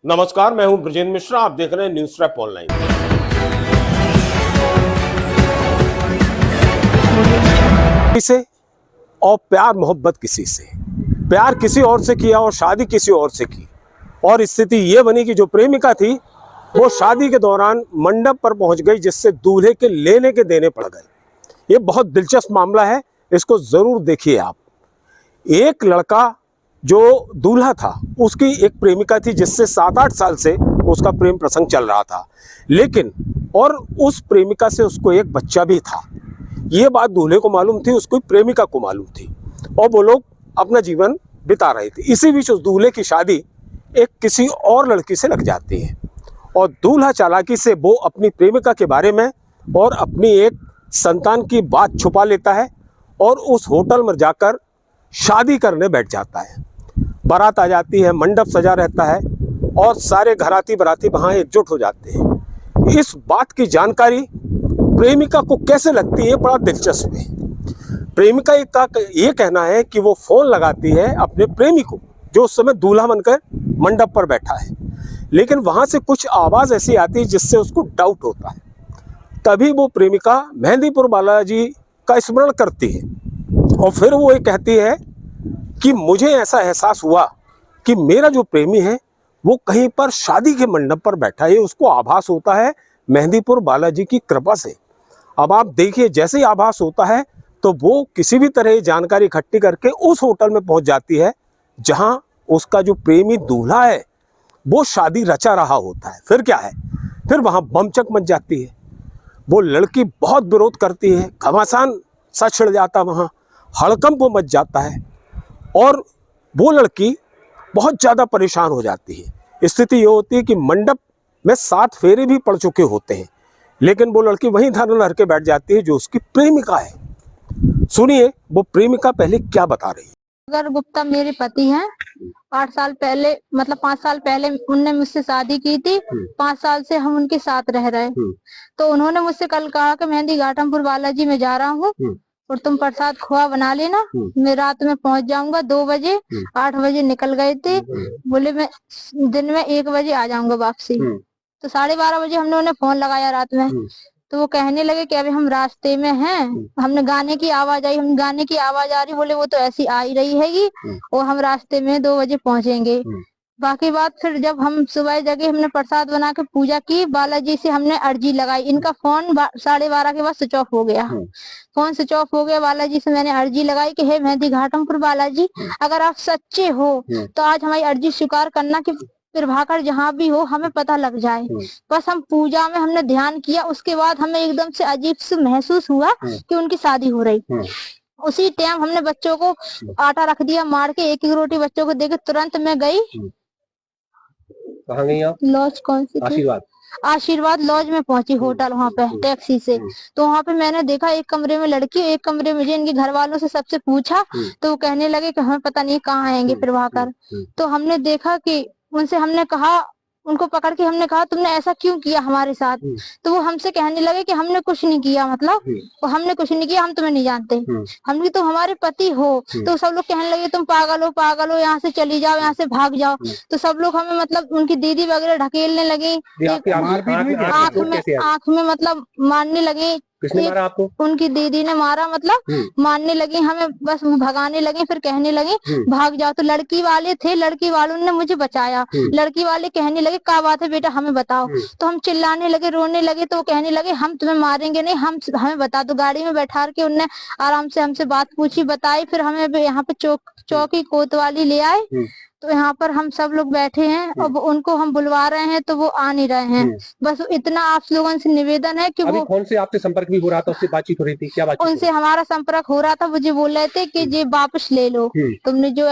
नमस्कार, मैं हूं ब्रजेंद्र मिश्रा। आप देख रहे हैं न्यूज़ रैप ऑनलाइन। किसी और प्यार मोहब्बत किसी से, प्यार किसी और से किया और शादी किसी और से की, और स्थिति ये बनी कि जो प्रेमिका थी वो शादी के दौरान मंडप पर पहुंच गई, जिससे दूल्हे के लेने के देने पड़ गए। ये बहुत दिलचस्प मामला है, इसको जरूर देखिए आप। एक लड़का जो दूल्हा था उसकी एक प्रेमिका थी जिससे 7-8 साल से उसका प्रेम प्रसंग चल रहा था, लेकिन और उस प्रेमिका से उसको एक बच्चा भी था। ये बात दूल्हे को मालूम थी, उसको प्रेमिका को मालूम थी, और वो लोग अपना जीवन बिता रहे थे। इसी बीच उस दूल्हे की शादी एक किसी और लड़की से लग जाती है, और दूल्हा चालाकी से वो अपनी प्रेमिका के बारे में और अपनी एक संतान की बात छुपा लेता है और उस होटल में जाकर शादी करने बैठ जाता है। बारात आ जाती है, मंडप सजा रहता है और सारे घराती बराती वहाँ एकजुट हो जाते हैं। इस बात की जानकारी प्रेमिका को कैसे लगती है, बड़ा दिलचस्प है। प्रेमिका का ये कहना है कि वो फ़ोन लगाती है अपने प्रेमी को, जो उस समय दूल्हा बनकर मंडप पर बैठा है, लेकिन वहाँ से कुछ आवाज़ ऐसी आती है जिससे उसको डाउट होता है। तभी वो प्रेमिका मेहंदीपुर बालाजी का स्मरण करती है और फिर वो ये कहती है कि मुझे ऐसा एहसास हुआ कि मेरा जो प्रेमी है वो कहीं पर शादी के मंडप पर बैठा है। उसको आभास होता है मेहंदीपुर बालाजी की कृपा से। अब आप देखिए, जैसे ही आभास होता है तो वो किसी भी तरह जानकारी इकट्ठी करके उस होटल में पहुंच जाती है जहां उसका जो प्रेमी दूल्हा है वो शादी रचा रहा होता है। फिर क्या है, फिर वहां बमचक मच जाती है। वो लड़की बहुत विरोध करती है, घमासान सा छिड़ जाता, वहाँ हड़कंप मच जाता है और वो लड़की बहुत ज़्यादा परेशान हो जाती है। स्थिति ये होती है कि मंडप में 7 फेरे भी पड़ चुके होते हैं, लेकिन वो लड़की वहीं धरना धर के बैठ जाती है जो उसकी प्रेमिका है। सुनिए वो प्रेमिका पहले क्या बता रही है। अगर गुप्ता मेरे पति हैं। 8 साल पहले मतलब 5 साल पहले उनने मुझसे शादी की थी। 5 साल से हम उनके साथ रह रहे। तो उन्होंने मुझसे कल कहा कि मेहंदी घाटमपुर बालाजी में जा रहा हूँ और तुम प्रसाद खोआ बना लेना, मैं रात में पहुंच जाऊंगा 2 बजे। 8 बजे निकल गए थे, बोले मैं दिन में 1 बजे आ जाऊंगा वापसी। तो 12:30 बजे हमने उन्हें फोन लगाया रात में, तो वो कहने लगे कि अभी हम रास्ते में हैं। हमने गाने की आवाज आई, हम गाने की आवाज आ रही, बोले वो तो ऐसी आ ही रही हैगी और हम रास्ते में 2 बजे पहुंचेंगे। बाकी बात फिर जब हम सुबह जगह हमने प्रसाद बना के पूजा की, बालाजी से हमने अर्जी लगाई। इनका फोन 12:30 के बाद स्विच ऑफ हो गया। फोन स्विच ऑफ हो गया। बालाजी से मैंने अर्जी लगाई कि हे मेहंदी घाटमपुर बालाजी, अगर आप सच्चे हो तो आज हमारी अर्जी स्वीकार करना कि प्रभाकर जहाँ भी हो हमें पता लग जाए। बस हम पूजा में हमने ध्यान किया, उसके बाद हमें एकदम से अजीब से महसूस हुआ कि उनकी शादी हो रही। उसी टाइम हमने बच्चों को आटा रख दिया मार के, एक रोटी बच्चों को देके तुरंत मैं गई। कहाँ गई आप? लॉज कौन सी? आशीर्वाद लॉज में पहुंची, होटल वहाँ पे टैक्सी से। तो वहाँ पे मैंने देखा एक कमरे में लड़की, एक कमरे में मुझे। इनके घर वालों से सबसे पूछा तो वो कहने लगे कि हमें पता नहीं कहाँ आएंगे प्रभाकर। तो हमने देखा कि उनसे हमने कहा, उनको पकड़ के हमने कहा तुमने ऐसा क्यों किया हमारे साथ? तो वो हमसे कहने लगे कि हमने कुछ नहीं किया, मतलब हमने कुछ नहीं किया, हम तुम्हें नहीं जानते। हमने तुम हमारे पति हो। तो सब लोग कहने लगे तुम पागल हो, पागल हो, यहाँ से चली जाओ, यहाँ से भाग जाओ। तो सब लोग हमें मतलब उनकी दीदी वगैरह ढकेलने लगे, आँख में मतलब मारने लगे। किसने मारा आपको? उनकी दीदी ने मारा, मतलब मारने लगी हमें, बस भगाने लगे। फिर कहने लगे भाग जाओ। तो लड़की वाले थे, लड़की वालों ने मुझे बचाया। लड़की वाले कहने लगे क्या बात है बेटा, हमें बताओ। तो हम चिल्लाने लगे, रोने लगे। तो वो कहने लगे हम तुम्हें मारेंगे नहीं, हमें बता दो। गाड़ी में बैठा के उनने आराम से हमसे बात पूछी, बताई। फिर हमें यहाँ पे चौकी कोतवाली ले आए। तो यहाँ पर हम सब लोग बैठे हैं, अब उनको हम बुलवा रहे हैं तो वो आ नहीं रहे हैं। बस इतना आप लोगों से निवेदन है कि अभी वो कौन से आपसे संपर्क भी हो रहा था, उससे बातचीत हो रही थी, क्या बातचीत? उनसे हमारा संपर्क हो रहा था। मुझे बोल रहे थे कि ये वापस ले लो, तुमने जो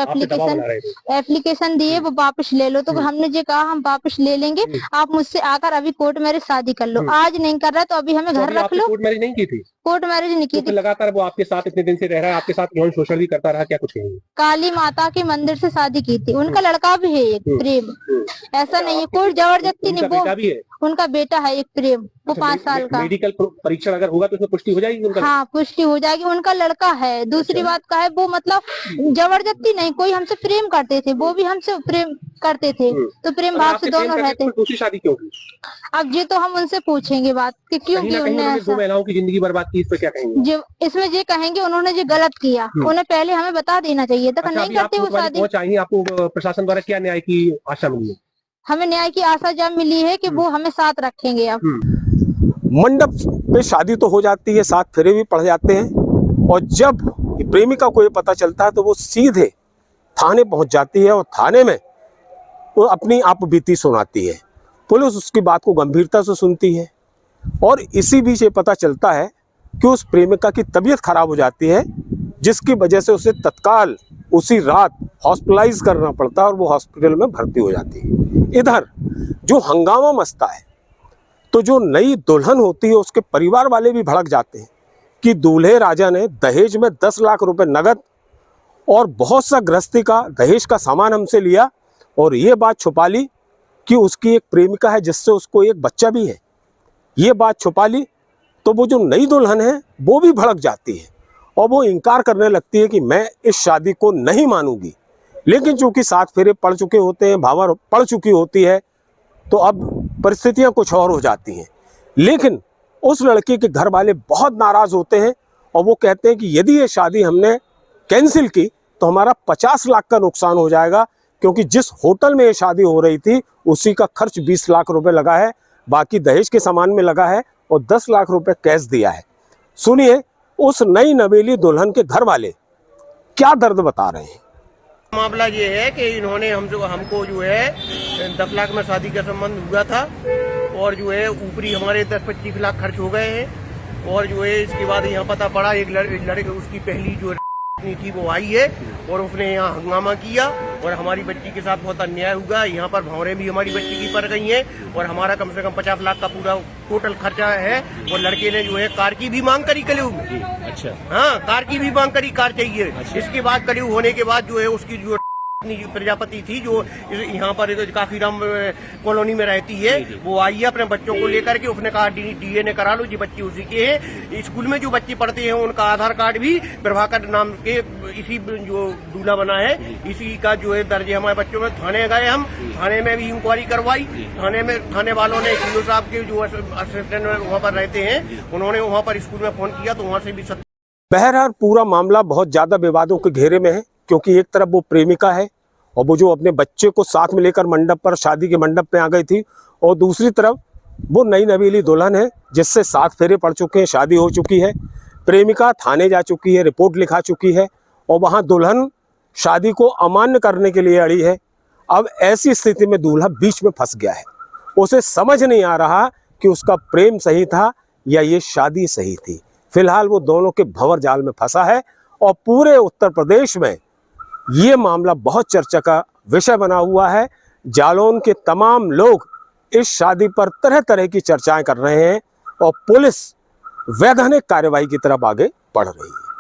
एप्लीकेशन दिए वो वापस ले लो। तो हमने जो कहा हम वापस ले लेंगे, आप मुझसे आकर अभी कोर्ट मैरिज शादी कर लो। आज नहीं कर रहा तो अभी हमें घर रख लो। कोर्ट मैरिज नहीं की थी? कोर्ट मैरिज नहीं की थी। लगातार वो आपके साथ इतने दिन से रह रहा है, आपके साथ यौन शोषण भी करता रहा, क्या कुछ कहेंगे? काली माता के मंदिर से शादी की थी। उनका लड़का भी है एक प्रेम, ऐसा नहीं है कोई जबरदस्ती नहीं। उनका बेटा है एक प्रेम, वो 5 साल का। मेडिकल परीक्षण अगर होगा तो उसमें पुष्टि हो जाएगी उनका? हाँ, पुष्टि हो जाएगी, उनका लड़का है। दूसरी बात का है, वो मतलब जबरदस्ती नहीं, कोई हमसे प्रेम करते थे, वो भी हमसे प्रेम करते थे, तो प्रेम भाव से दोनों रहते। दूसरी शादी क्यों की? अब ये तो हम उनसे पूछेंगे बात कि क्यों की उन्होंने दो ऐसा। महिलाओं की जिंदगी बर्बाद की, इस पे क्या कहेंगे? जो इसमें ये कहेंगे उन्होंने जो गलत किया, उन्हें पहले हमें बता देना चाहिए था। नहीं करते वो शादी। चाहिए आपको प्रशासन द्वारा क्या न्याय की आशा मिली है? हमें न्याय की आशा जब मिली है कि वो हमें साथ रखेंगे। अब मंडप पे शादी तो हो जाती है, 7 फेरे भी पड़ जाते हैं, और जब प्रेमिका को ये पता चलता है तो वो सीधे थाने पहुंच जाती है और थाने में वो अपनी आप बीती सुनाती है। पुलिस उसकी बात को गंभीरता से सुनती है और इसी बीच ये पता चलता है कि उस प्रेमिका की तबीयत खराब हो जाती है, जिसकी वजह से उसे तत्काल उसी रात हॉस्पिटलाइज करना पड़ता है और वो हॉस्पिटल में भर्ती हो जाती है। इधर जो हंगामा मचता है तो जो नई दुल्हन होती है उसके परिवार वाले भी भड़क जाते हैं कि दूल्हे राजा ने दहेज में 10 लाख रुपए नगद और बहुत सा गृहस्थी का दहेज का सामान हमसे लिया, और ये बात छुपा ली कि उसकी एक प्रेमिका है जिससे उसको एक बच्चा भी है। ये बात छुपा ली तो वो जो नई दुल्हन है वो भी भड़क जाती है और वो इनकार करने लगती है कि मैं इस शादी को नहीं मानूंगी। लेकिन चूंकि 7 फेरे पड़ चुके होते हैं, भावर पड़ चुकी होती है, तो अब परिस्थितियां कुछ और हो जाती हैं। लेकिन उस लड़की के घर वाले बहुत नाराज होते हैं और वो कहते हैं कि यदि ये शादी हमने कैंसिल की तो हमारा 50 लाख का नुकसान हो जाएगा, क्योंकि जिस होटल में ये शादी हो रही थी उसी का खर्च 20 लाख रुपए लगा है, बाकी दहेज के सामान में लगा है और 10 लाख रुपए कैश दिया है। सुनिए उस नई नवेली दुल्हन के घर वाले क्या दर्द बता रहे हैं। मामला ये है कि इन्होंने हमको जो है 10 लाख में शादी का संबंध हुआ था और जो है ऊपरी हमारे 10-25 लाख खर्च हो गए हैं, और जो है इसके बाद यहाँ पता पड़ा एक लड़के उसकी पहली जो थी वो आई है और उसने यहाँ हंगामा किया और हमारी बच्ची के साथ बहुत अन्याय हुआ। यहाँ पर भंवरें भी हमारी बच्ची की पड़ गई हैं और हमारा कम से कम 50 लाख का पूरा टोटल खर्चा है। और लड़के ने जो है कार की भी मांग करी कलेऊ में। अच्छा, हाँ, कार की भी मांग करी, कार चाहिए। अच्छा। इसके बाद कलेऊ होने के बाद जो है उसकी जो प्रजापति थी जो यहाँ पर काफीराम कॉलोनी में रहती है, वो आई है अपने बच्चों को लेकर के। उसने कहा डीएनए करा लो, जी बच्ची उसी के है। स्कूल में जो बच्चे पढ़ते हैं उनका आधार कार्ड भी प्रभाकर नाम के इसी जो दूल्हा बना है इसी का जो है दर्ज है हमारे बच्चों में। थाने गए हम, थाने में भी इंक्वायरी करवाई। थाने वालों ने सीओ साहब के जो असिस्टेंट वहाँ पर रहते हैं उन्होंने वहाँ पर स्कूल में फोन किया तो वहाँ से भी बहरहाल पूरा मामला बहुत ज्यादा विवादों के घेरे में है, क्योंकि एक तरफ वो प्रेमिका है और वो जो अपने बच्चे को साथ में लेकर मंडप पर शादी के मंडप पे आ गई थी, और दूसरी तरफ वो नई नवेली दुल्हन है जिससे 7 फेरे पड़ चुके हैं, शादी हो चुकी है। प्रेमिका थाने जा चुकी है, रिपोर्ट लिखा चुकी है और वहाँ दुल्हन शादी को अमान्य करने के लिए अड़ी है। अब ऐसी स्थिति में दूल्हा बीच में फंस गया है, उसे समझ नहीं आ रहा कि उसका प्रेम सही था या ये शादी सही थी। फिलहाल वो दोनों के भंवर जाल में फंसा है और पूरे उत्तर प्रदेश में ये मामला बहुत चर्चा का विषय बना हुआ है। जालौन के तमाम लोग इस शादी पर तरह तरह की चर्चाएं कर रहे हैं और पुलिस वैधानिक कार्रवाई की तरफ आगे बढ़ रही है।